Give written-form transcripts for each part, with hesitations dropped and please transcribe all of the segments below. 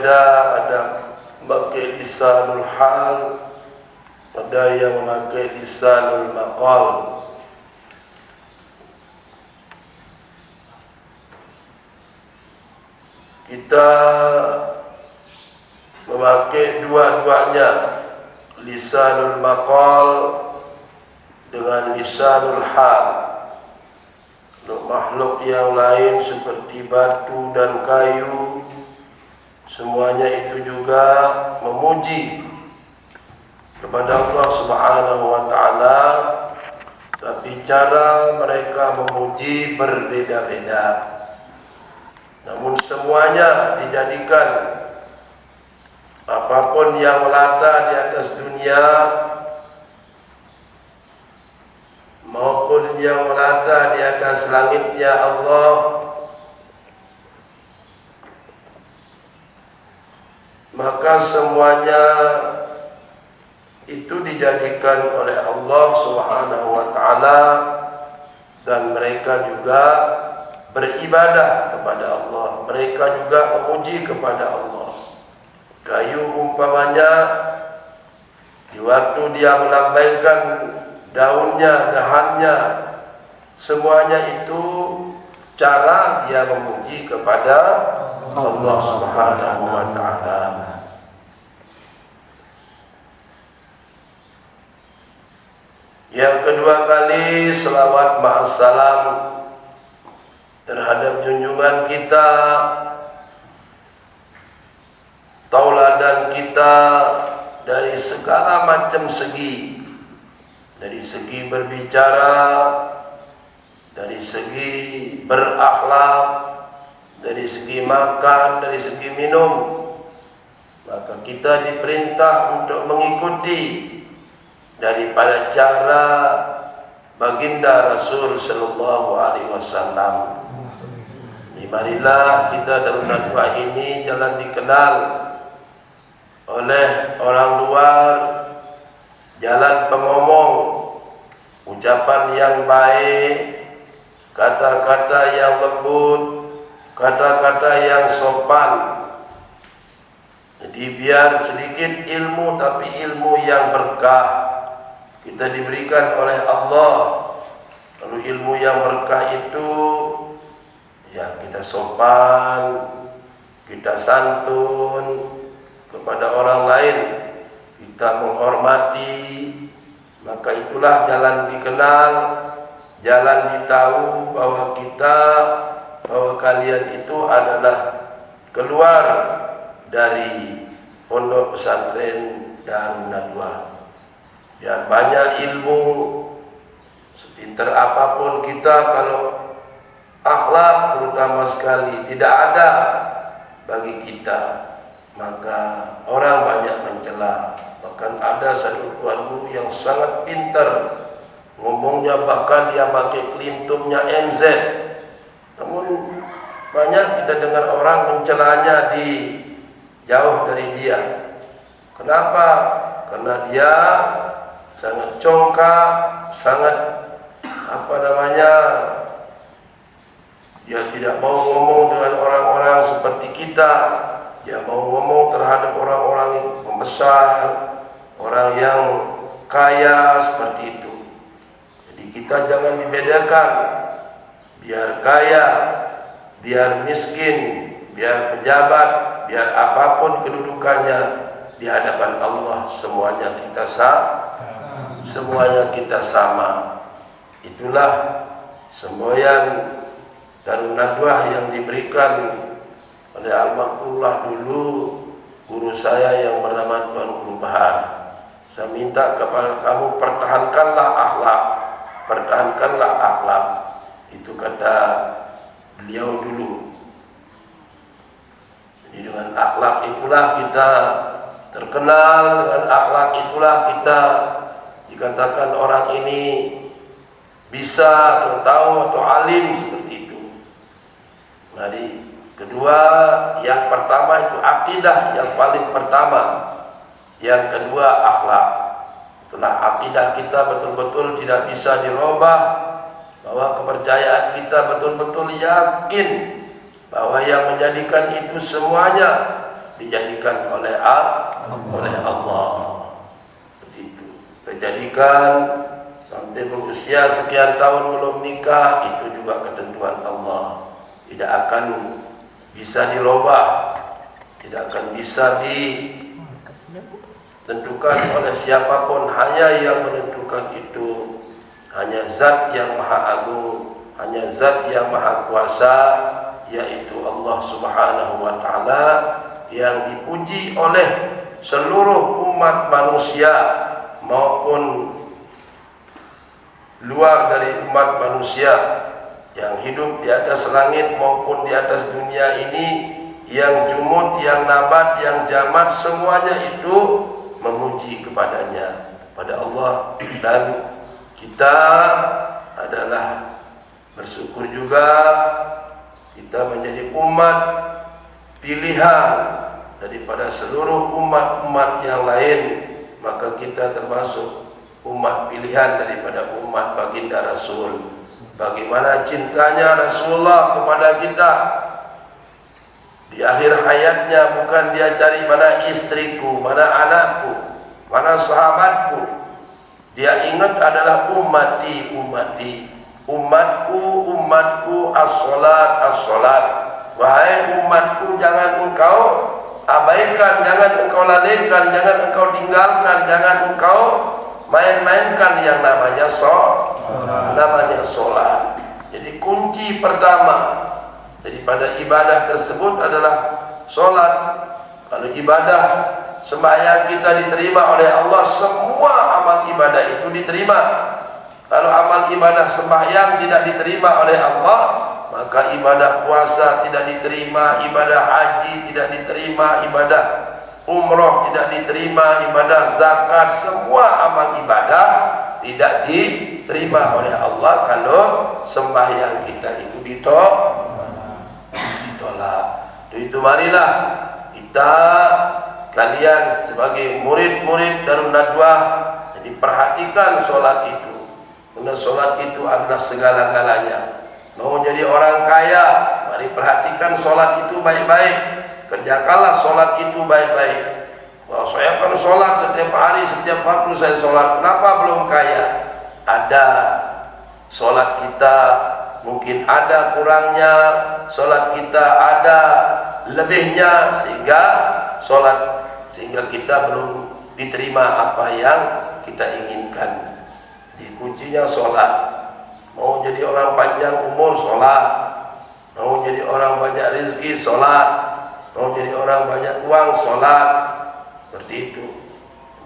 bersepeda, ada memakai lisanul hal, ada yang memakai lisanul maqal. Kita memakai dua-duanya, lisanul maqal dengan lisanul hal. Makhluk yang lain seperti batu dan kayu, semuanya itu juga memuji kepada Allah Subhanahu wa taala, tapi cara mereka memuji berbeda-beda. Namun semuanya dijadikan apapun yang melata di atas dunia maupun yang melata di atas langitnya Allah, maka semuanya itu dijadikan oleh Allah Subhanahu wa taala, dan mereka juga beribadah kepada Allah, mereka juga memuji kepada Allah. Kayu umpamanya, di waktu dia melambaikan daunnya, dahannya, semuanya itu cara dia memuji kepada Allah Subhanahu wa taala. Yang kedua kali, selawat ma'assalam terhadap junjungan kita, tauladan kita dari segala macam segi. Dari segi berbicara, dari segi berakhlak, dari segi makan, dari segi minum, maka kita diperintah untuk mengikuti daripada cara baginda Rasul sallallahu alaihi wasallam. Marilah kita dalam nadwa ini jangan dikenal oleh orang luar, jalan pengomong, ucapan yang baik, kata-kata yang lembut, kata-kata yang sopan. Jadi biar sedikit ilmu, tapi ilmu yang berkah kita diberikan oleh Allah. Lalu ilmu yang berkah itu, ya kita sopan, kita santun kepada orang lain, kita menghormati, maka itulah jalan dikenal, jalan ditahu bahwa kalian itu adalah keluar dari pondok pesantren Darun Nadwa. Ya, banyak ilmu, sepintar apapun kita, kalau akhlak terutama sekali tidak ada bagi kita, maka orang banyak mencela. Bahkan ada satu tuan guru yang sangat pintar ngomongnya, bahkan dia pakai kelintumnya MZ. Namun banyak kita dengar orang mencelanya di jauh dari dia. Kenapa? Karena dia sangat congkak, sangat dia tidak mau ngomong dengan orang-orang seperti kita. Dia mau ngomong terhadap orang-orang yang membesar, orang yang kaya, seperti itu. Jadi kita jangan dibedakan, biar kaya, biar miskin, biar pejabat, biar apapun kedudukannya di hadapan Allah, semuanya kita sama. Itulah semboyan Darun Nadwah yang diberikan oleh almarhumlah dulu guru saya yang bernama Tuan Guru Bahar. Saya minta kepada kamu, pertahankanlah akhlak. Itu kata beliau dulu. Jadi dengan akhlak itulah kita terkenal, dengan akhlak itulah kita dikatakan orang ini bisa atau tahu atau alim, seperti itu. Jadi kedua, yang pertama itu akidah yang paling pertama. Yang kedua akhlak. Setelah akidah kita betul-betul tidak bisa dirubah, bahwa kepercayaan kita betul-betul yakin bahwa yang menjadikan itu semuanya dijadikan oleh Allah. Begitu. Dijadikan sampai berusia sekian tahun belum nikah, itu juga ketentuan Allah. Tidak akan bisa dirubah, tidak akan bisa ditentukan oleh siapapun. Hanya yang menentukan itu hanya Zat yang Maha Agung, hanya Zat yang Maha Kuasa, yaitu Allah Subhanahu wa Ta'ala, yang dipuji oleh seluruh umat manusia maupun luar dari umat manusia yang hidup di atas langit maupun di atas dunia ini, yang jumud, yang nabat, yang jamat, semuanya itu memuji kepadanya, pada Allah. Dan kita adalah bersyukur juga kita menjadi umat pilihan daripada seluruh umat-umat yang lain, maka kita termasuk umat pilihan daripada umat baginda Rasul. Bagaimana cintanya Rasulullah kepada kita. Di akhir hayatnya bukan dia cari mana istriku, mana anakku, mana sahabatku. Dia ingat adalah ummati, ummati, umatku, umatku, as-salat, as-salat. Wahai umatku, jangan engkau abaikan, jangan engkau lalaikan, jangan engkau tinggalkan, jangan engkau main-mainkan yang namanya sholat. Jadi kunci pertama daripada ibadah tersebut adalah sholat. Kalau ibadah sembahyang kita diterima oleh Allah, semua amal ibadah itu diterima. Kalau amal ibadah sembahyang tidak diterima oleh Allah, maka ibadah puasa tidak diterima, ibadah haji tidak diterima, ibadah umroh tidak diterima, ibadah zakat, semua amal ibadah tidak diterima oleh Allah kalau sembahyang kita itu ditolak. Itu marilah kita, kalian sebagai murid-murid Darun Nadwah, jadi perhatikan sholat itu. Karena sholat itu adalah segala-galanya. Mau jadi orang kaya, mari perhatikan sholat itu baik-baik. Kerjakanlah sholat itu baik-baik. Wah, saya akan sholat setiap hari, setiap waktu saya sholat. Kenapa belum kaya? Ada sholat kita, mungkin ada kurangnya, sholat kita ada lebihnya, sehingga kita belum diterima apa yang kita inginkan. Di kuncinya sholat. Mau jadi orang panjang umur, sholat. Mau jadi orang banyak rezeki, sholat. Mau jadi orang banyak uang, sholat. Seperti itu.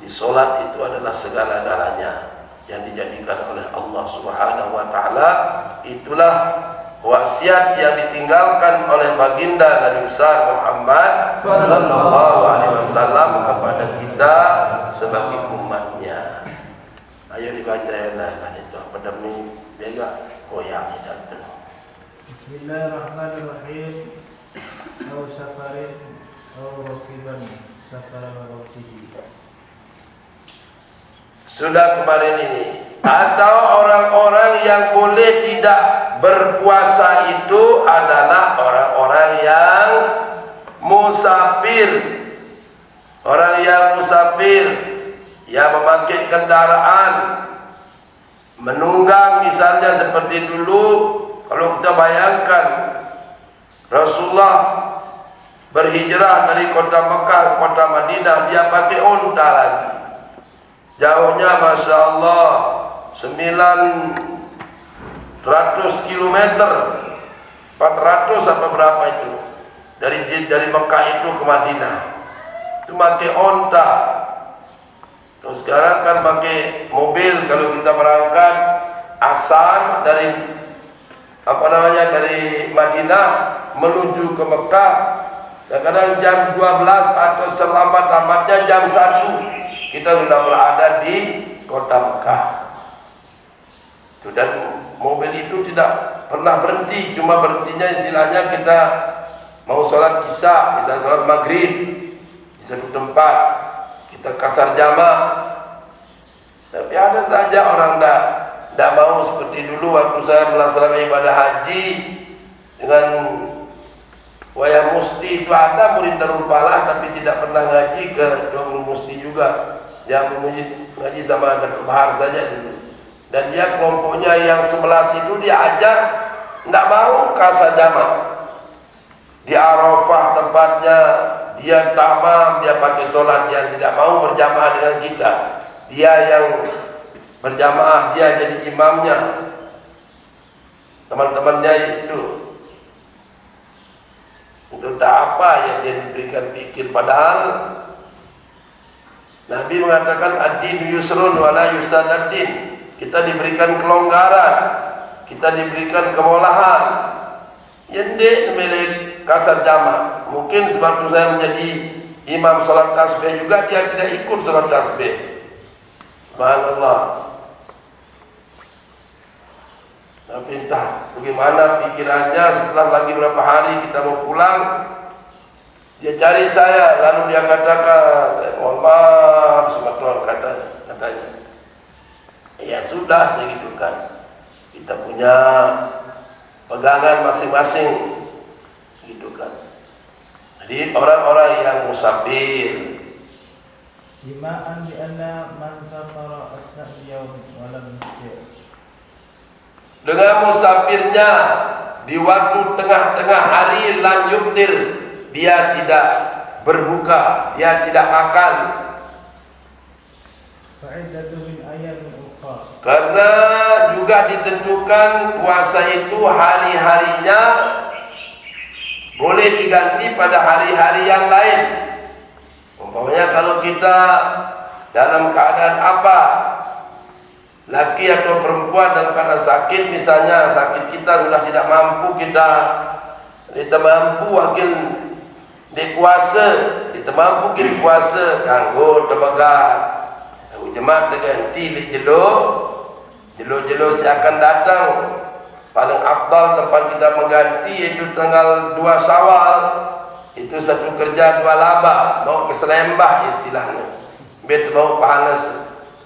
Di sholat itu adalah segala-galanya yang dijadikan oleh Allah Subhanahu wa Ta'ala. Itulah wasiat yang ditinggalkan oleh baginda Nabi besar Muhammad sallallahu alaihi wasallam kepada kita sebagai umatnya. Ayo dibaca ya lah itu pada mi bega goyang dan Bismillahirrahmanirrahim. Au safarin au rakiban safara rakibi. Sudah kemarin ini. Atau orang-orang yang boleh tidak berpuasa itu adalah orang-orang yang musafir. Orang yang musafir, yang memakai kendaraan, menunggang misalnya seperti dulu. Kalau kita bayangkan Rasulullah berhijrah dari kota Mekah ke kota Madinah, dia pakai unta lagi. Jauhnya Masya Allah 900 km, 400 apa berapa itu, dari Mekah itu ke Madinah. Itu pakai unta. Terus sekarang kan pakai mobil. Kalau kita berangkat asar dari dari Madinah menuju ke Mekah, kadang-kadang jam 12 atau selambat-lambatnya jam 1 kita sudah berada di kota Mekah. Dan mobil itu tidak pernah berhenti, cuma berhentinya istilahnya kita mau sholat isya, misalnya sholat maghrib di satu tempat, kita kasar jamak. Tapi ada saja orang tidak mau seperti dulu waktu saya melaksanakan ibadah haji dengan Wayang Musti itu ada murid Darul Falah tapi tidak pernah ngaji ke Darul Musti juga. Dia ngaji sama Datuk Bahar saja dulu. Dan dia kelompoknya yang 11 itu dia ajak, tidak mau kasa jamak. Di Arafah tempatnya, dia tamam, dia pakai sholat, dia tidak mau berjamaah dengan kita. Dia yang berjamaah, dia jadi imamnya. Teman-temannya itu untuk tak apa yang dia diberikan pikir. Padahal Nabi mengatakan ad-din yusrun wala yusadaddin. Kita diberikan kelonggaran, kita diberikan kemolahan. Yende milik kasar jamak. Mungkin sebab itu saya menjadi imam salat tasbih juga, dia tidak ikut salat tasbih. Subhanallah. Tapi entah bagaimana pikirannya. Setelah lagi berapa hari kita mau pulang, dia cari saya, lalu dia katakan, saya mohon maaf sama Tuhan, katanya. Ya sudah, saya gitu kan. Kita punya pegangan masing-masing, gitu kan. Jadi orang-orang yang musafir, Ima'an bi anna man safara asna yaum wa lam yusir. dengan musafirnya di waktu tengah-tengah hari lam yuftir, dia tidak berbuka, dia tidak makan. Fa'iddatu min ayamin ukhra. Karena juga ditentukan puasa itu hari-harinya boleh diganti pada hari-hari yang lain. Umpamanya kalau kita dalam keadaan apa, laki atau perempuan dalam keadaan sakit, misalnya sakit kita sudah tidak mampu, kita mampu wakil dikuasa, kita mampu kita puasa kanggo tebaga. Jemaat ganti di jelo saya akan datang. Paling afdal tempat kita mengganti yaitu tanggal 2 Syawal. Itu satu kerja 2 laba, mau keselembah istilahnya. Bet mau pahala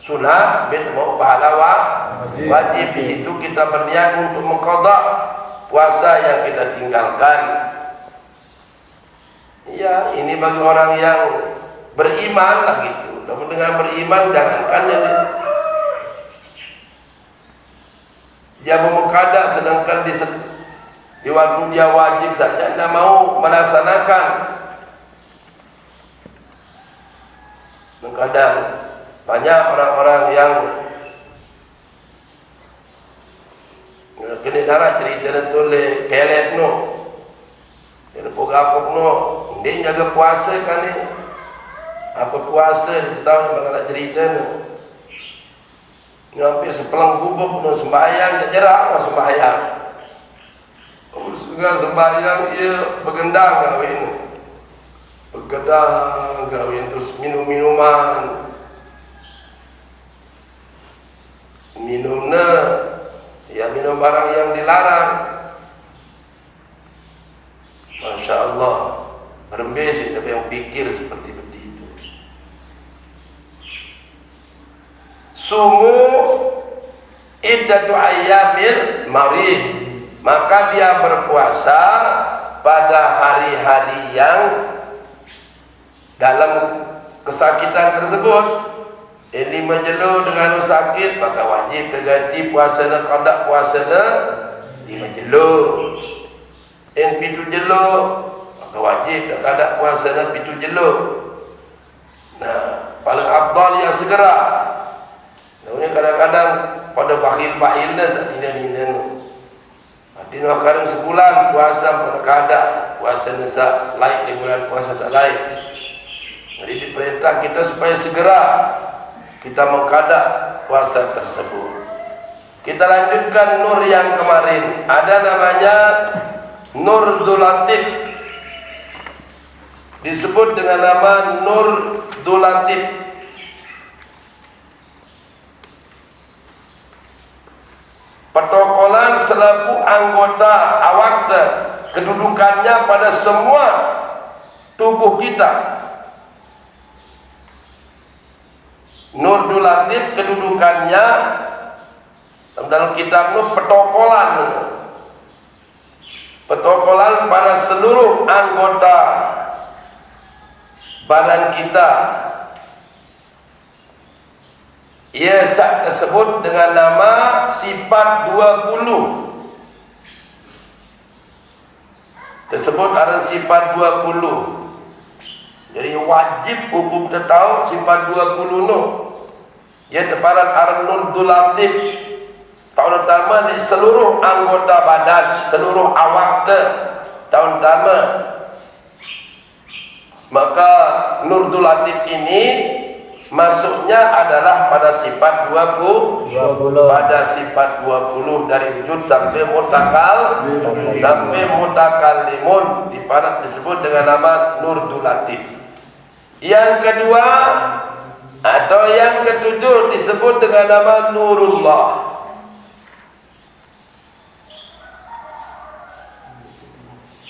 sunat, bet mau pahala wajib. Di situ kita berniat untuk mengqadha puasa yang kita tinggalkan. Ya, ini bagi orang yang beriman lah gitu. Namun dengan beriman, jangankan dia memukada, sedangkan di waktu dia wajib saja tidak mau melaksanakan. Kadang banyak orang-orang yang kena darah cerita tu le kelet no, kena pogapok no, dia jaga puasa kan ni. Apa puasa dia tahu yang bagaimana cerita ni. Hampir sepelang gubuk pun sembahyang, tak jerak lah sembahyang. Suka sembahyang, ia bergendang kahwin. Bergendang kahwin, terus minum-minuman. Minumnya, ya minum barang yang dilarang. Masya Allah, berembes tapi yang pikir seperti itu. Sumu iddatu ayyamil marid, maka dia berpuasa pada hari-hari yang dalam kesakitan tersebut. Ini menjelu dengan sakit, maka wajib diganti puasana, qada puasana di menjelu. In pitu jelu, maka wajib qada puasana pitu jelu. Nah, paling afdal yang segera. Namun kadang-kadang pada bakhil-bakhilnya satina-tina. Artinya kadang sebulan puasa pada kada puasa nesa lain di bulan puasa lain. Jadi diperintah kita supaya segera kita mengkada puasa tersebut. Kita lanjutkan nur yang kemarin. Ada namanya Nur Dzulatif. Disebut dengan nama Nur Dzulatif. Pertokolan selaku anggota awakta, kedudukannya pada semua tubuh kita. Nur Dzulatif kedudukannya dalam kitab Nur pertokolan. Pertokolan pada seluruh anggota badan kita. Ia tersebut dengan nama sifat 20. Tersebut ada sifat 20. Jadi wajib hukum kita tahu sifat 20 tu. Ia terparat Ar-Nurdul Latif. Tahun pertama di seluruh anggota badan, seluruh awak tahun pertama. Maka Nurdul Latif ini masuknya adalah pada sifat 20. Pada sifat 20 dari wujud sampai mutakal, sampai mutakallimun, disebut dengan nama Nurdul Latif. Yang kedua atau yang ketujuh disebut dengan nama Nurullah.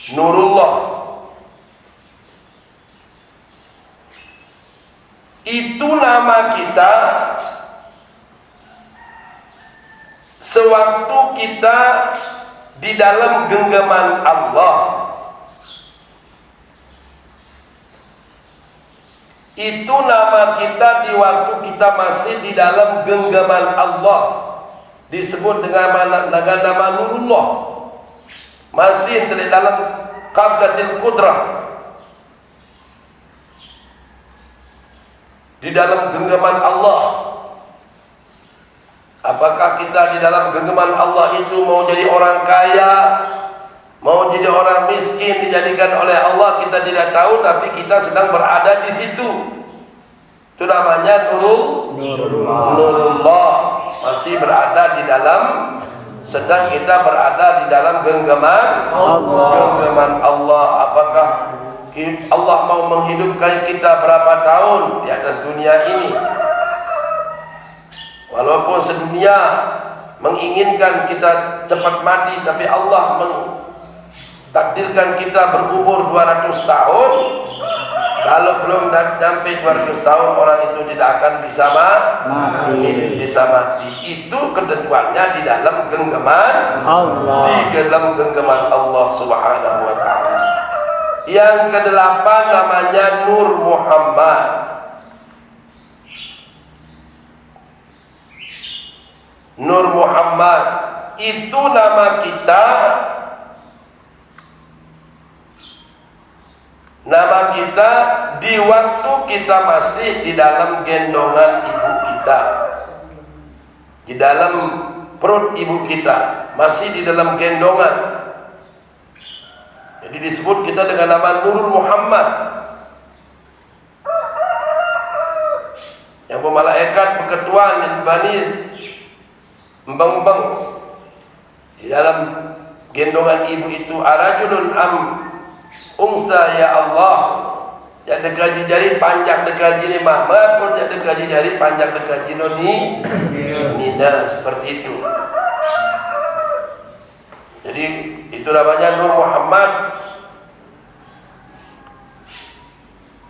Nurullah itu nama kita sewaktu kita di dalam genggaman Allah. Itu nama kita di waktu kita masih di dalam genggaman Allah, disebut dengan nama Nurullah. Masih di dalam qabdatil qudrah, di dalam genggaman Allah. Apakah kita di dalam genggaman Allah itu mau jadi orang kaya, mau jadi orang miskin, dijadikan oleh Allah, kita tidak tahu, tapi kita sedang berada di situ. Itu namanya Nurullah. Masih berada di dalam, sedang kita berada di dalam genggaman Allah. Genggaman Allah. Apakah Allah mau menghidupkan kita berapa tahun di atas dunia ini? Walaupun sedunia menginginkan kita cepat mati, tapi Allah takdirkan kita berumur 200 tahun. Kalau belum sampai 200 tahun, orang itu tidak akan bisa mati. Itu ketentuannya di dalam genggaman Allah, di dalam genggaman Allah Subhanahu wa taala. Yang kedelapan namanya Nur Muhammad. Nur Muhammad itu nama kita. Nama kita di waktu kita masih di dalam gendongan ibu kita, di dalam perut ibu kita, masih di dalam gendongan. Jadi disebut kita dengan nama Nurul Muhammad. Yang pemalaikat berketuan dan bani embang-embang di dalam gendongan ibu itu, arajulun unsa ya Allah. Jak dekaji jari panjang dekaji ni Muhammad pun jak dekaji jari panjang dekaji noni nida, seperti itu. Jadi itu namanya Nur Muhammad.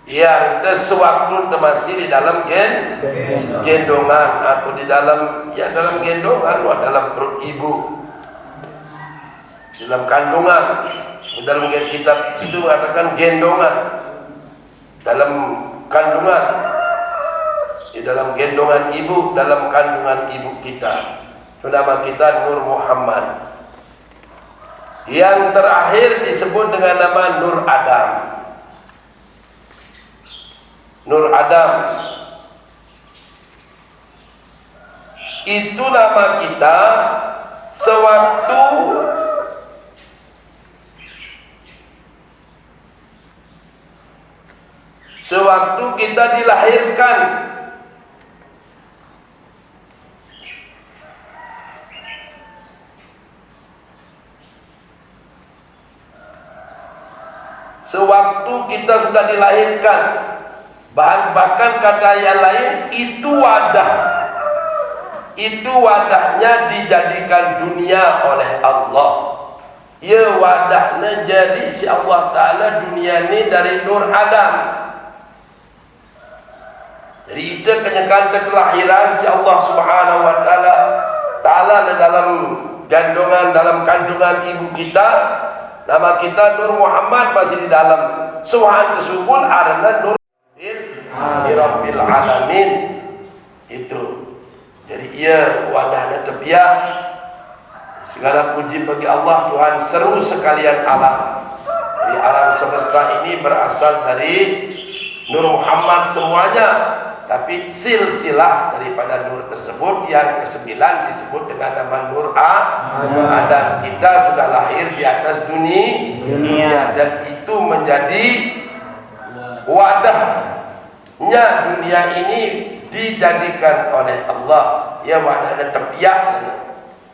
Yang sewaktu masih di dalam gendongan atau di dalam dalam gendongan atau dalam perut ibu, dalam kandungan. Dalam kitab itu mengatakan gendongan, dalam kandungan, di dalam gendongan ibu, dalam kandungan ibu kita. Itu nama kita Nur Muhammad. Yang terakhir disebut dengan nama Nur Adam. Nur Adam itu nama kita sewaktu kita dilahirkan. Sewaktu kita sudah dilahirkan. Bahkan kata yang lain, itu wadah. Itu wadahnya dijadikan dunia oleh Allah. Ya wadahnya jadi si Allah Ta'ala dunia ini dari Nur Adam. Jadi itu kenyakan kelahiran si Allah Subhanahu wa Ta'ala dalam gandungan, dalam kandungan ibu kita. Nama kita Nur Muhammad masih di dalam Subhan tersebut arana Nur Rabbil Alamin. Itu. Jadi ia wadahnya tepiak. Segala puji bagi Allah, Tuhan seru sekalian alam. Jadi alam semesta ini berasal dari Nur Muhammad semuanya. Tapi silsilah daripada nur tersebut yang ke-9 disebut dengan nama Nur Adam. Kita sudah lahir di atas dunia dan itu menjadi wadahnya dunia ini dijadikan oleh Allah. Ya wadahnya tepiak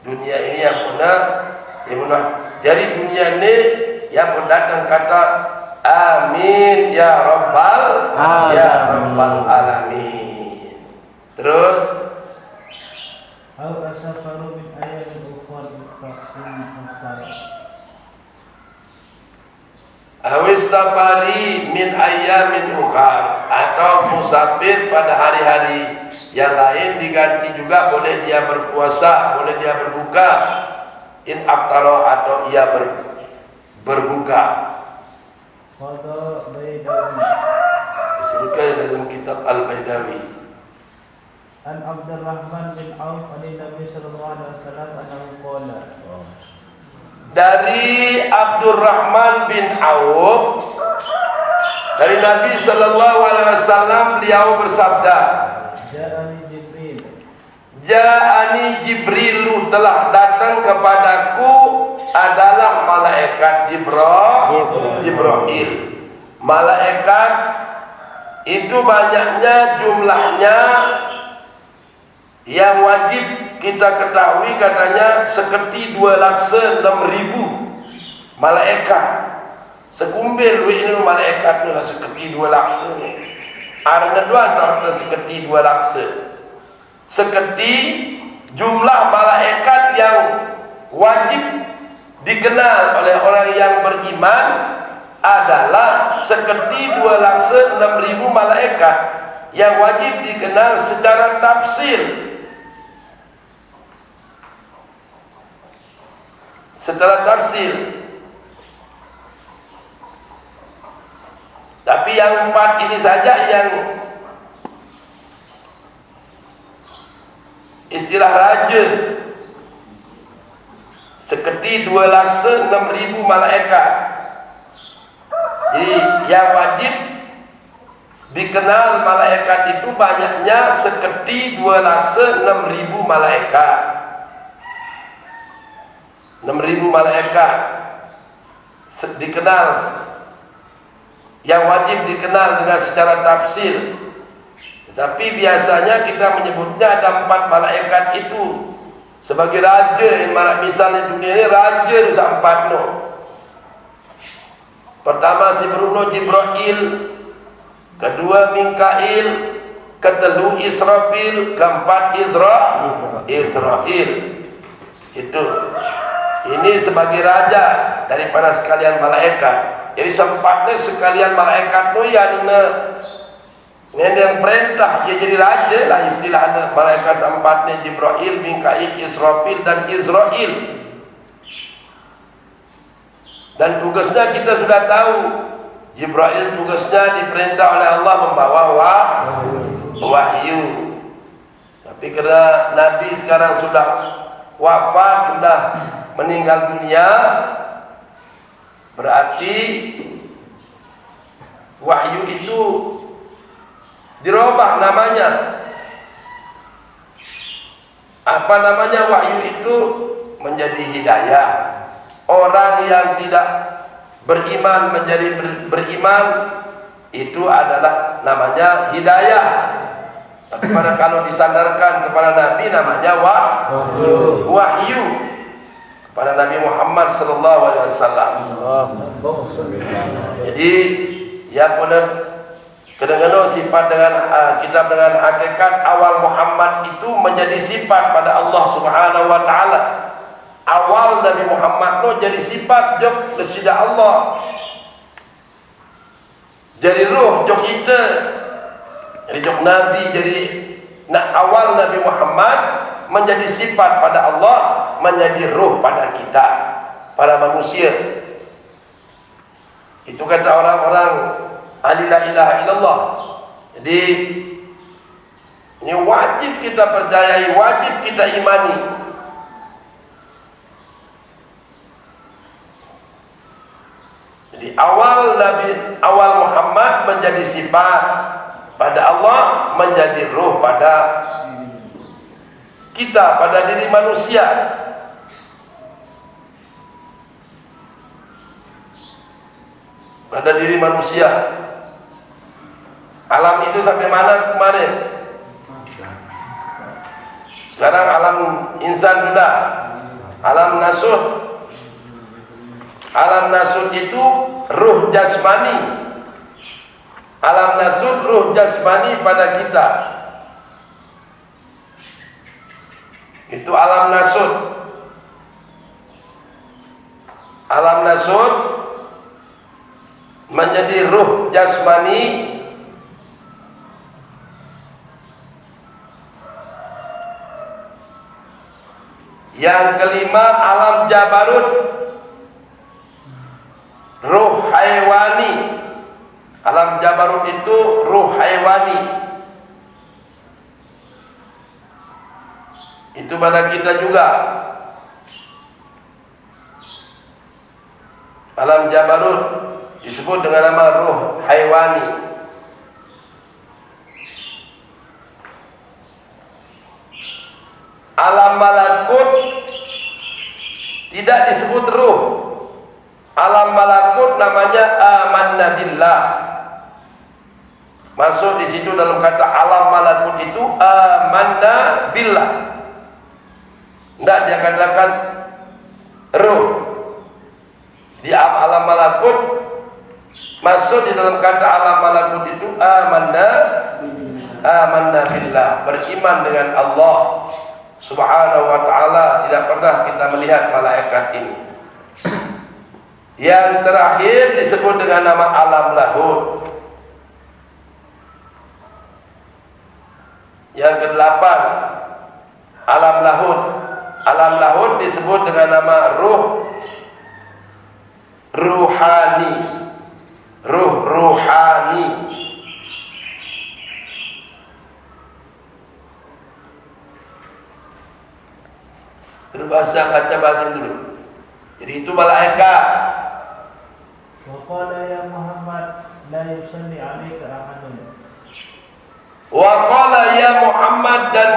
dunia ini yang benar. Dari dunia ini yang datang kata amin ya rabbal alamin. Terus awis safari min ayamin ukhar, atau musafir pada hari-hari yang lain diganti juga, boleh dia berpuasa, boleh dia berbuka, in aftara, atau ia berbuka. Qada Baidawi disebutkan dalam kitab Al-Baidawi. An Abdurrahman bin Auf an Nabi sallallahu alaihi wasallam annahu qala. Dari Abdurrahman bin Auf dari Nabi sallallahu alaihi wasallam, beliau bersabda, Ja'ani Jibrilu, telah datang kepadaku adalah malaikat Jibril. Malaikat itu banyaknya jumlahnya, yang wajib kita ketahui katanya seketi 2 laksa 6.000 malaikat. Sekumbil ini malaikat tu seketi 2 laksa ni. Arna dua atau seketi 2 laksa. Seketi jumlah malaikat yang wajib dikenal oleh orang yang beriman adalah seketi 2 laksa 6.000 malaikat yang wajib dikenal secara tafsir. Secara tafsir. Tapi yang 4 ini saja yang istilah raja. Seketi 2 laksa 6.000 malaikat. Jadi yang wajib dikenal malaikat itu banyaknya seketi 2 laksa 6.000 malaikat. 6.000 malaikat dikenal, yang wajib dikenal dengan secara tafsir. Tetapi biasanya kita menyebutnya ada 4 malaikat itu sebagai raja. Misalnya dunia ini raja itu 4 no. Pertama Jibril, kedua Mikail, ketelu Israfil, keempat Israel. Itu. Ini sebagai raja daripada sekalian malaikat. Jadi sempatnya sekalian malaikat tu yang perintah dia jadi raja lah istilahnya. Malaikat sempatnya Jibril, Mikail, Israfil dan Israel. Dan tugasnya kita sudah tahu. Jibril tugasnya diperintah oleh Allah membawa wahyu. Tapi kerana Nabi sekarang sudah wafat, sudah meninggal dunia, berarti wahyu itu dirubah namanya. Apa namanya wahyu itu? Menjadi hidayah. Orang yang tidak beriman menjadi beriman, itu adalah namanya hidayah. Tapi kalau disandarkan kepada Nabi namanya wahyu kepada Nabi Muhammad sallallahu alaihi wasallam. Jadi yang benar kadang-kadang sifat dengan kitab dengan hakikat awal Muhammad itu menjadi sifat pada Allah Subhanahu wa taala. Awal Nabi Muhammad itu jadi sifat jok kepada Allah. Jadi ruh jok kita. Jadi jok Nabi, jadi awal Nabi Muhammad menjadi sifat pada Allah, menjadi ruh pada kita, pada manusia. Itu kata orang-orang ahli la ilaha illallah. Jadi ini wajib kita percayai, wajib kita imani. Jadi awal Muhammad menjadi sifat pada Allah, menjadi ruh pada kita, pada diri manusia. Pada diri manusia. Alam itu sampai mana kemarin? Sekarang alam insan sudah. Alam nasut. Alam nasut itu ruh jasmani. Alam nasut ruh jasmani pada kita. Itu alam nasut. Alam nasut menjadi ruh jasmani. Yang kelima alam jabarut, ruh haywani. Alam jabarut itu ruh haywani. Itu pada kita juga. Alam jabarut disebut dengan nama ruh haywani. Alam malakut tidak disebut ruh. Alam malakut namanya amanna billah. Masuk di situ dalam kata alam malakut itu amanna billah. Tidak dia katakan ruh. Di alam malakut masuk di dalam kata alam malakut itu amanna billah, beriman dengan Allah Subhanahu wa ta'ala. Tidak pernah kita melihat malaikat ini. Yang terakhir disebut dengan nama alam lahud. Yang kedelapan alam lahud. Alam lahud disebut dengan nama ruh ruhani. Ruh ruhani. Berbahasa baca bahasa dulu. Jadi itu malaikat. Wa qala ya Muhammad la yusalli 'alaika ahadun. Wa qala ya Muhammad, dan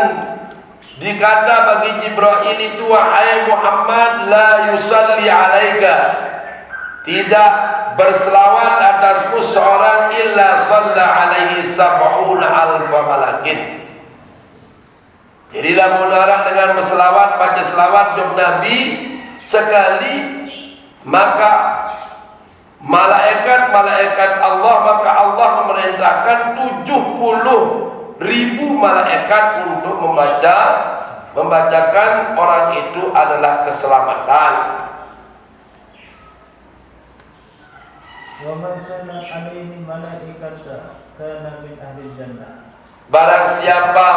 dikata bagi Jibril itu, wahai Muhammad, la yusalli 'alaika, tidak berselawat atasmu seorang illa shalla alaihi sab'una alfa malakin. Jadi lamun orang dengan berselawat, baca selawat untuk Nabi sekali, maka malaikat Allah, maka Allah memerintahkan 70.000 malaikat untuk membacakan orang itu adalah keselamatan. Wa man salla 'alaihi malaikata kana min ahli jannah. Barang siapa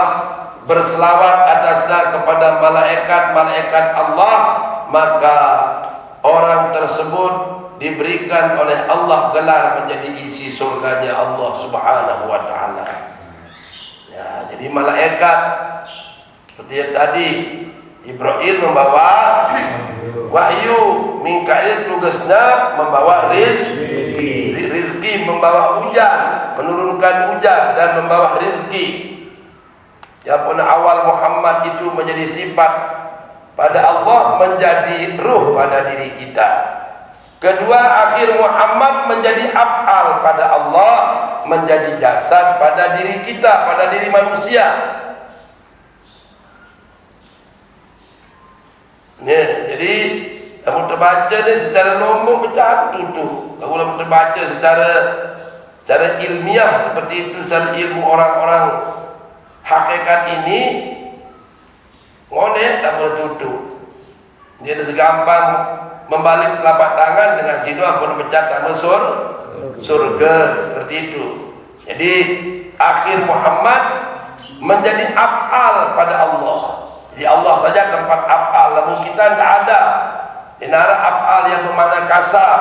berselawat atasnya kepada malaikat Allah, maka orang tersebut diberikan oleh Allah gelar menjadi isi surganya Allah Subhanahu wa ta'ala. Ya, jadi malaikat seperti yang tadi Jibril membawa wahyu, Mikail tugasnya membawa rizki, membawa hujan, menurunkan hujan dan membawa rizki. Ya pun awal Muhammad itu menjadi sifat pada Allah, menjadi ruh pada diri kita. Kedua, akhir Muhammad menjadi af'al pada Allah, menjadi jasad pada diri kita, pada diri manusia. Jadi kamu terbaca ni secara nombor macam tu. Kalau terbaca secara ilmiah seperti itu, secara ilmu orang-orang hakikat ini, ngonek tak boleh tutup. Dia ada segampang membalik telapak tangan dengan situ apa mencat nama surga, seperti itu. Jadi akhir Muhammad menjadi af'al pada Allah. Jadi Allah saja tempat af'al, namun kita tidak ada. Ini ada af'al yang bermakna kasar.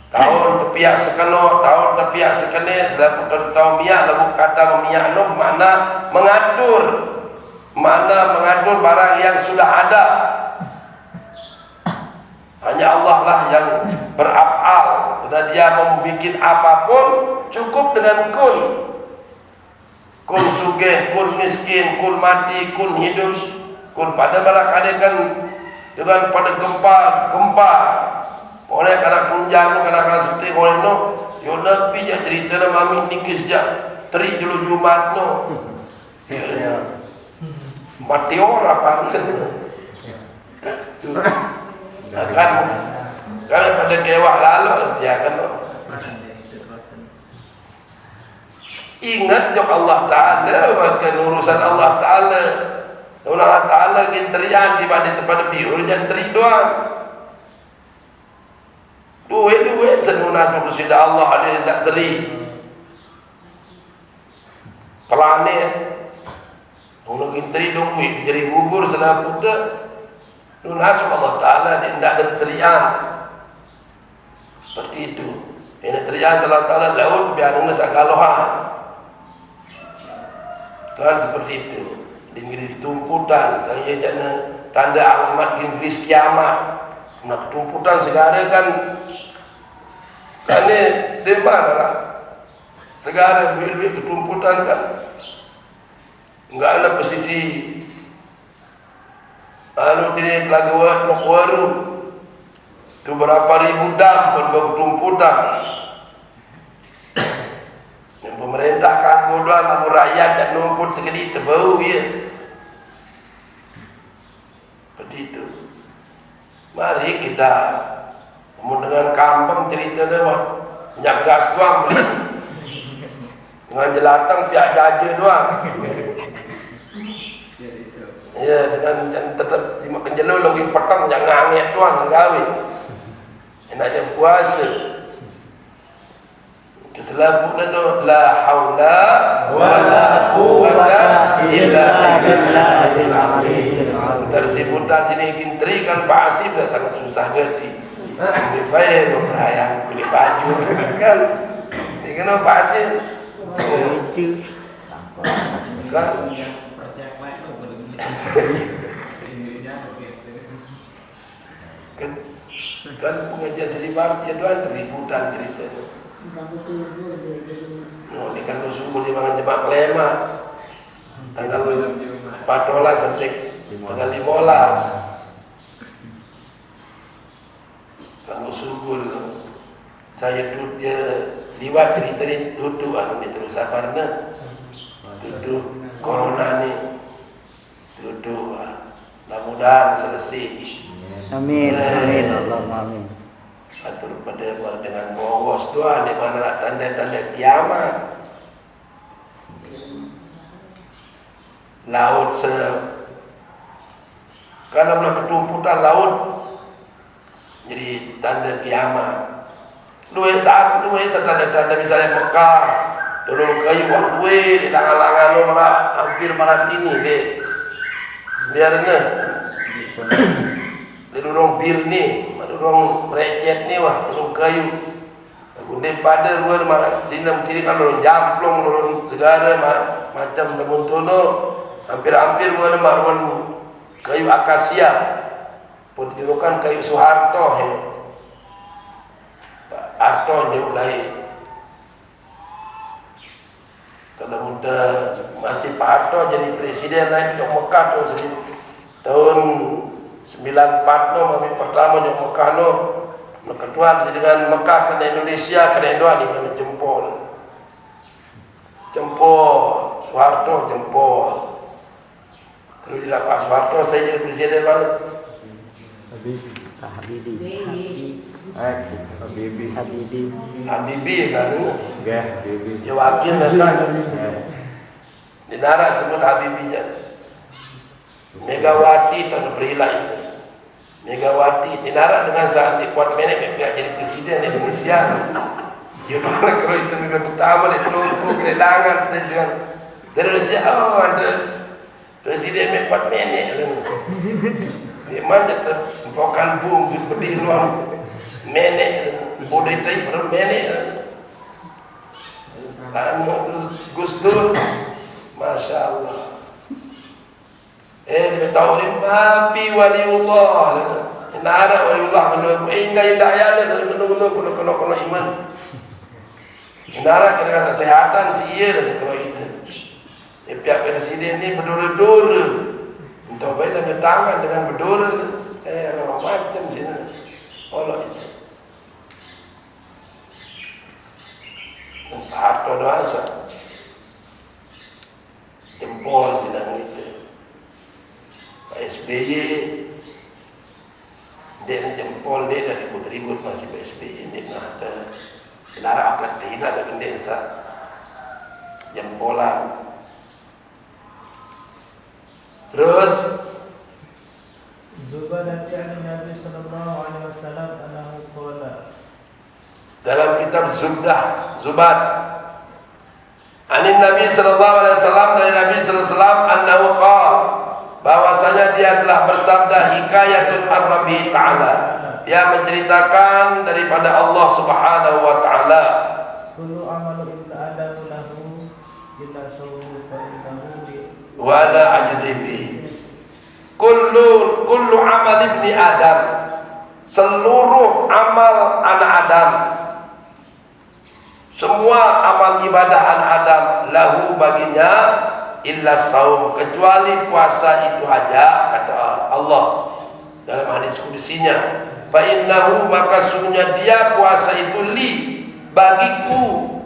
tahun tepiak sekeno, tahun tepiak sekene, selaku tahun miak, lalu kata miak no makna mengatur, barang yang sudah ada. Hanya Allah lah yang beraf'al, dan dia membuat apapun cukup dengan kun. Kun sugih, kun miskin, kun mati, kun hidup, kun pada barangkali kan dengan pada gempa. Oleh karena kunjang, karena seperti oleh no, yo nabi je cerita na mami nikis je, teri dulu Jumat no, mati orang panggil, kan pada kewak lalu dia kan no. Ingat jok Allah Taala, makan urusan Allah Taala. Allah Taala ginterian di pada tempat biur jangan teri doang. Duit senuna tu sudah Allah ada yang tak teri. Planet. Orang ginterian duit jadi gugur selama puta. Nuna Allah Taala dia tak ada teriak. Seperti itu. Ini teriak Allah Taala laut biar nuna sagalohan. Kan seperti itu. Di tumputan saya jangan tanda alamat Inggris kiamat. Nak tumputan segala kan ni di mana lah segala bil ketumputan kan enggak ada posisi tidak lagi nak waru tu berapa ribu dam pun bertumputan. Yang pemerintah kan bodoh lalu rakyat dan numput segini terbau ya. Seperti itu. Mari kita dengan kampung cerita dia mah minyak gas doang beli. Dengan jelatang pihak jaja doang. Ya, dengan tetap makan jelur lagi petang jangan angin doang gawe. Enak je puasa. Keselapuan tu la haula wala quwwata illa billahil azim. Tersebutan sini kintri kan Pak Asif dah sangat susah gerti. Lebih baik berayang kulit baju kan. Ini kena Pak Asif. Kan pengajian selibar dia doang teributan cerita tu. No, di kantor subuh di mangan jemaah kelema tanggal 14 sampai tanggal 15 kantor subuh saya tu dia liwat cerita ni duduk ni terus sabarnya duduk corona ni duduk mudah-mudahan selesai. Amin. Amin. Allahumma amin. Atur pada dengan bawos Tuhan di mana tanda-tanda kiamat. Laut kalau nak ketumputan laut jadi tanda kiamat. Dua tanda-tanda misalnya Mekah dulu kayu dua di langan-langan lo hampir malam ini deh. Biarnya di dorong bil ni, dorong recet ni wah, dorong kayu. Kemudian pada luar mana sinam kiri kan dorong jamplong, dorong segala macam daun tono, hampir-hampir luar maruan kayu akasia. Pun dirokan kayu Soeharto, Harto jauh lain. Kalau muda masih Pak Harto jadi presiden naik ke Mekah tahun 94 no mami pertama di Mekah no ketuan dengan Mekah ke Indonesia ke Indonesia ni kami jempol Soeharto jempol terus bila Pak Soeharto saya jadi presiden baru Habibie kan ya wakil kan di darat sebut Habibie je. Megawati tahun berilah itu. Megawati dinarak dengan saat dikuat menek pihak jadi presiden Indonesia. Dia mana kalau itu minggu pertama dia tunggu keredangan dengan Indonesia. Oh ada presiden mekuat menek. Dia mana terpokan bum berdiri luar menek. Boleh tay permenek. Anu Gus Dur, Masya Allah. Dia tahu ni mapi waliullah. Nara waliullah kena indah ayat dia kena iman. Nara kena kesehatan si ia dan kalau itu. Pihak presiden ni berdura-dura. Entah baik dan tangan dengan berdura. Orang macam sini. Allah itu. Harta doasa. Jempol sidang itu. Pak SBY dia jempol dia dari ribut masih Pak SBY ni nak kenara akad dia ada kendesa jempolan. Terus Zubadah an Nabi sallallahu alaihi wasallam annahu qala dalam kitab Zubad Anin Nabi sallallahu alaihi wasallam dari Nabi sallallahu alaihi wasallam annahu qala bahwasanya dia telah bersabda hikayatun ar-Rabbi ta'ala, dia menceritakan daripada Allah Subhanahu wa ta'ala, kullu amalu ibn adam lahu illa sawmu fa innahu wa la ajzi bi. Kullu amal ibni Adam, seluruh amal anak Adam, semua amal ibadah anak Adam, lahu baginya illa saum, kecuali puasa itu aja, kata Allah dalam hadis kudusinya. Fa innahu, maka sungguhnya dia puasa itu li, bagiku,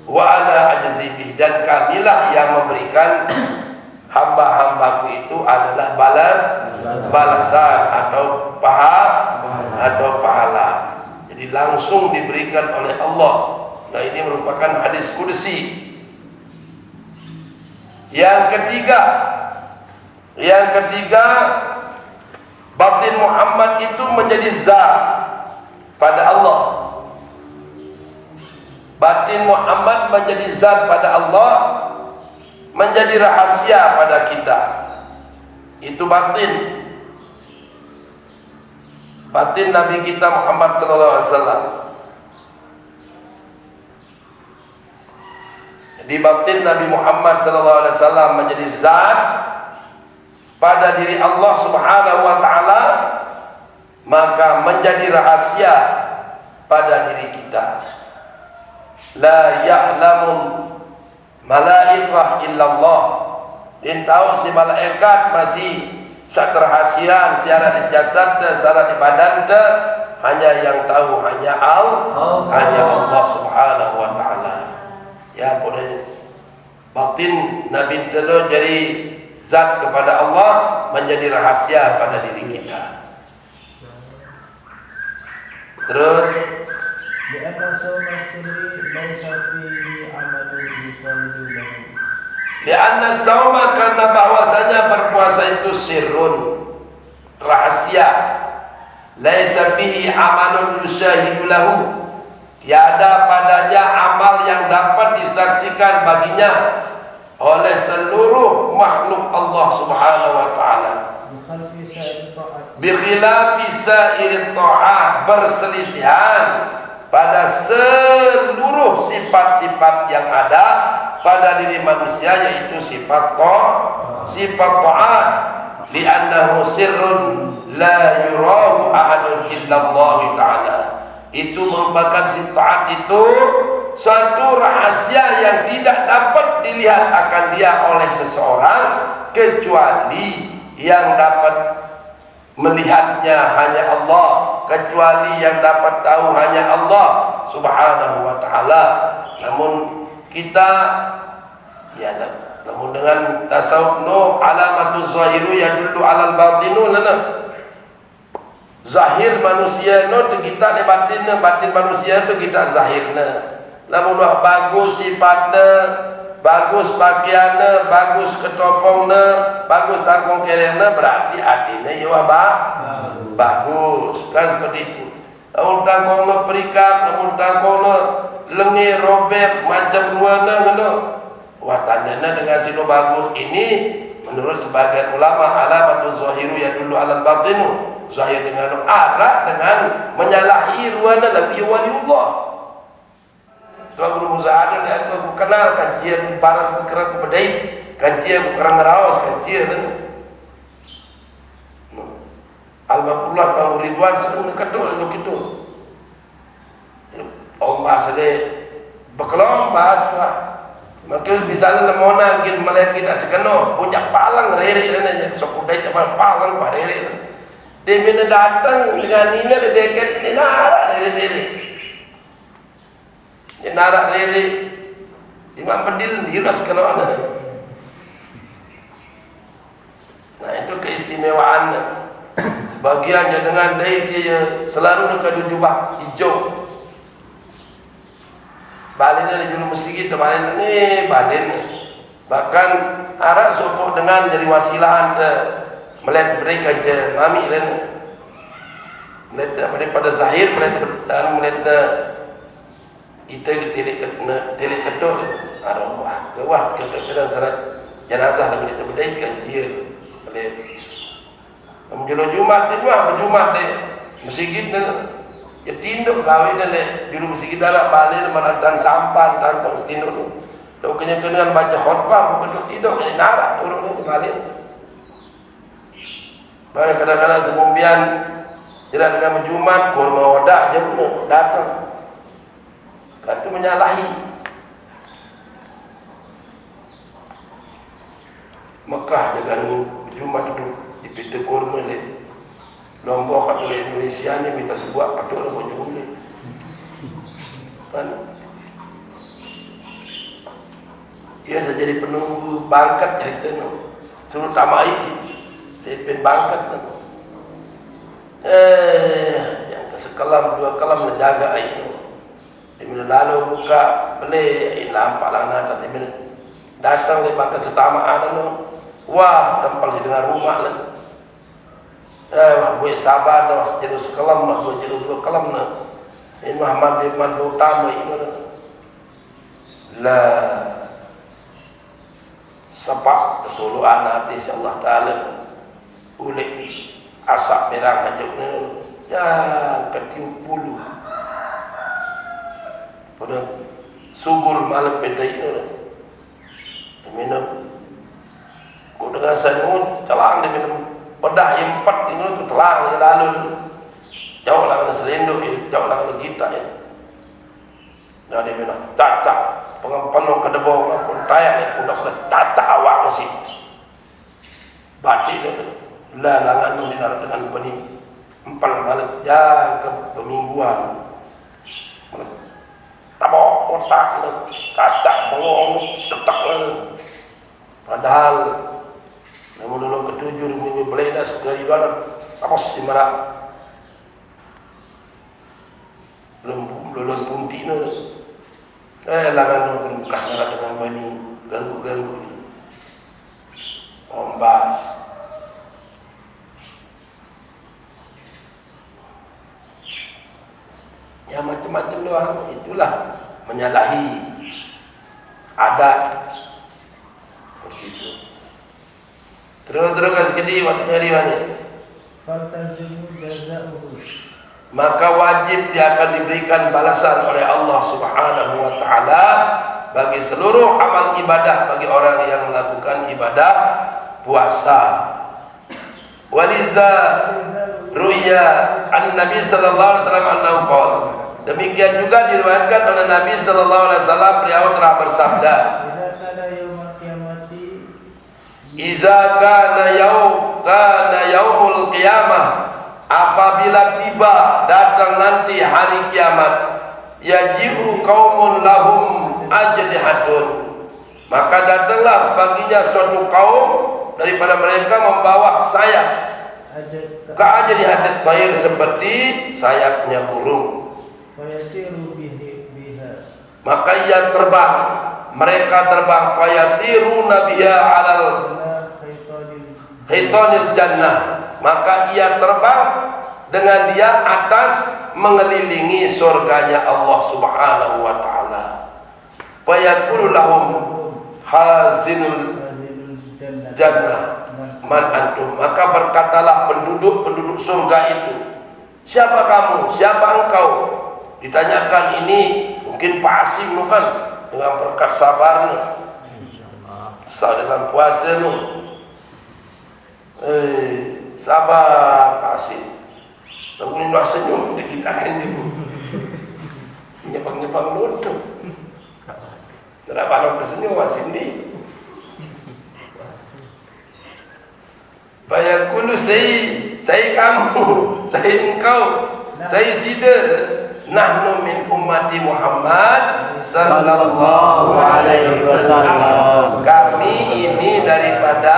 wa ana ajzi bih, dan kamilah yang memberikan hamba-hambaku itu adalah balasan atau pahala. Jadi langsung diberikan oleh Allah. Nah, ini merupakan hadis kudusi. Yang ketiga, batin Muhammad itu menjadi zat pada Allah. Batin Muhammad menjadi zat pada Allah, menjadi rahasia pada kita. Itu batin. Batin Nabi kita Muhammad sallallahu alaihi wasallam. Di batin Nabi Muhammad sallallahu alaihi wasallam menjadi zat pada diri Allah Subhanahu wa taala, maka menjadi rahasia pada diri kita. La ya'lamul malaikah illallah. Din tahu si malaikat masih sak rahasiaan secara di jasad dan secara di badan te, hanya yang tahu hanya Allah Subhanahu wa taala. Ya, boleh batin Nabi telo jadi zat kepada Allah, menjadi rahasia pada diri kita. Terus li'anna sawma sirri laysa fihi amalun yusallu lahu. Li'anna sawma, karena bahwasanya berpuasa itu sirrun, rahasia. Laysa fihi amalun yusahidu lahu, tiada padanya amal yang dapat disaksikan baginya oleh seluruh makhluk Allah Subhanahu wa taala. Bi khilafi sa'ir ta'at, berselisihan pada seluruh sifat-sifat yang ada pada diri manusia, yaitu sifat ta'at. Li'annahu sirrun la yurahu ahadun illallah ta'ala. Itu merupakan sifat itu suatu rahasia yang tidak dapat dilihat akan dia oleh seseorang, kecuali yang dapat melihatnya hanya Allah, kecuali yang dapat tahu hanya Allah Subhanahu wa taala. Namun kita namun dengan tasawuf alamatuz zahiru yadullu alal batinu lana. Zahir manusia tu kita ni batin manusia tu kita zahirna. Namun bagus sifatnya, bagus pakaiannya, bagus ketopongnya, bagus tangkong kerena, berarti hatinya ya bagus. Kan seperti itu. Namun tangkongnya perikat, namun tangkongnya lengi robek macam ruana ngono. Wah, tandanya dengan sino bagus ini menurut sebagian ulama alamatuz zahiru yadullu alal batinu. zahir dengan arak dengan menyalahi ruana Nabi waliullah. Tuan Guru Muzahadah dia aku kenal kajian para bergerak pedai, kajian kurang raos kajian Alhamdulillah Tuan Ridwan sedang dekat untuk itu. Om bahas dia berkelom bahas pak. Maka misalnya lemona mungkin melihat kita sekeno puncak palang rere dan sokudai teman palang pak rere. Dia mina datang dengan ini ada deket dia narak rere. Dia narak rere. Imam Pendil dia sekeno ana. Nah itu keistimewaan. Sebagiannya dengan dia selalu dekat jubah hijau. Balik dari juru masjid balik ni balik ni. Bahkan arak sopok dengan dari wasilahan te melihat mereka je mami dan melihat daripada zahir melihat itu tilik ketul arwah kewah kebetulan syarat jenazah lagi terbedai kajian oleh menjelang Jumat ni berjumat ni masjid ni ya tinduk kawin dan juru masjid dalam balik merantan sampan tantang tinduk tu. Dok kena baca khutbah bukan tidur ni narak turun ni balik. Baik kadang-kadang semumpian tidak dengan berjumat kurma wadah je pun datang. Kata menyalahi. Mekah jaga berjumat tu di pintu kurma ni. Lombok atau Indonesia ni minta sebuah atau orang boleh kan ia saya jadi penunggu bangkat cerita ni suruh tamai sih saya pengen bangkat ni yang kesekelam dua kelam menjaga air ni dia lalu buka beli lampak lah nak datang di bangkat setamaan ni wah tempel di dengan rumah lah buat sabar dah jenis sekelam nak buat jenis dua kelam nak ini Muhammad bin utama ini lah sepak betul anak di Allah Taala ulik asap merah aja ni ya ketiup bulu pada sugul malam petai ini minum kau dengan saya celang dia minum pedah yang 4 ini tu telang yang lalu jauh lah kena selenduk jauh lah kena gitar dan dia bilang cacak pengempenuh ke debong pun tayak ni pun dah cacak awak mesti batik dia lah langan tu dinaruh dengan pening empal malam ya ke pemingguan tabok otak cacak bengong tetak lah padahal namun dalam ketujuh minggu beledas dari dalam apa sih marah belum punti ni langan terbuka marah dengan bani ganggu ombas ya macam-macam doang itulah menyalahi adat begitu. Terus sekedi waktu hari mana? Faltazimu jazaa'uhu. Maka wajib dia akan diberikan balasan oleh Allah Subhanahu wa taala bagi seluruh amal ibadah bagi orang yang melakukan ibadah puasa. Waliza ruya an-nabi sallallahu alaihi wasallam annahu qala. Demikian juga diriwayatkan oleh Nabi sallallahu alaihi wasallam beliau telah bersabda, Iza kana yaumul qiyamah, apabila tiba datang nanti hari kiamat, yaji'u qaumun lahum ajnihatun, maka datanglah sebaginya suatu kaum daripada mereka membawa sayap ka'ajnihatit tayr, seperti sayapnya burung. Maka ia terbang, mereka terbang fayatiru nabiya alal khitanil jannah, maka ia terbang dengan dia atas mengelilingi surganya Allah Subhanahu wa taala. Fayaqulu lahum hazinul jannah, man antum, maka berkatalah penduduk-penduduk surga itu, siapa kamu, siapa engkau? Ditanyakan ini, mungkin Pak Asim bukan, dengan berkat sabarnya, dengan puasa lu, sabar Pak Asim, lalu dah senyum, kita kan ibu, nyepang-nyepang lutut, kenapa orang tersenyum Asim ni? Bayakulu saya kamu, saya engkau, saya sida. Nahnu min ummati Muhammad sallallahu alaihi wasallam. Kami ini daripada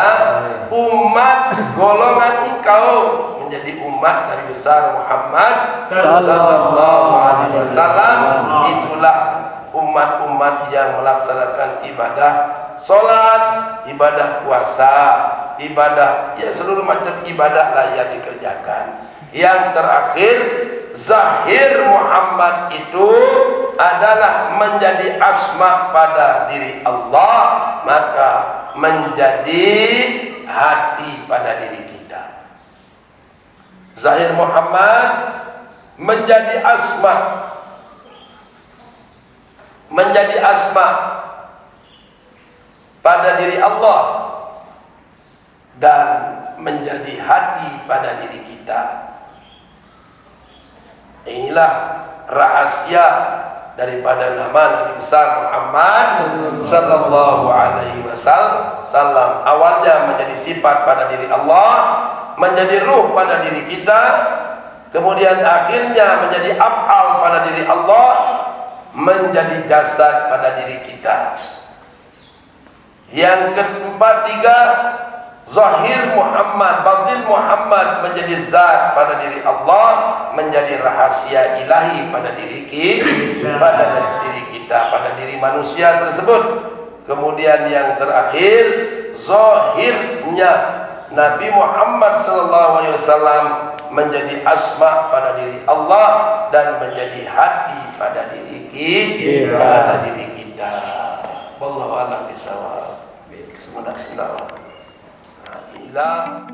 umat golongan engkau, menjadi umat Nabi besar Muhammad sallallahu alaihi wasallam. Itulah umat-umat yang melaksanakan ibadah salat, ibadah puasa, ibadah, ya seluruh macam ibadah lah yang dikerjakan. Yang terakhir, zahir Muhammad itu adalah menjadi asma pada diri Allah, maka menjadi hati pada diri kita. Zahir Muhammad menjadi asma, menjadi asma pada diri Allah dan menjadi hati pada diri kita. Inilah rahasia daripada nama Nabi besar Muhammad sallallahu alaihi wasallam. Awalnya menjadi sifat pada diri Allah, menjadi ruh pada diri kita, kemudian akhirnya menjadi af'al pada diri Allah, menjadi jasad pada diri kita. Yang keempat, tiga, zahir Muhammad, batin Muhammad menjadi zat pada diri Allah, menjadi rahasia ilahi pada diri kita, pada diri manusia tersebut. Kemudian yang terakhir, zahirnya Nabi Muhammad SAW menjadi asma pada diri Allah dan menjadi hati pada diri kita. Wallahu a'lam bishawab. Bismillah. Inilah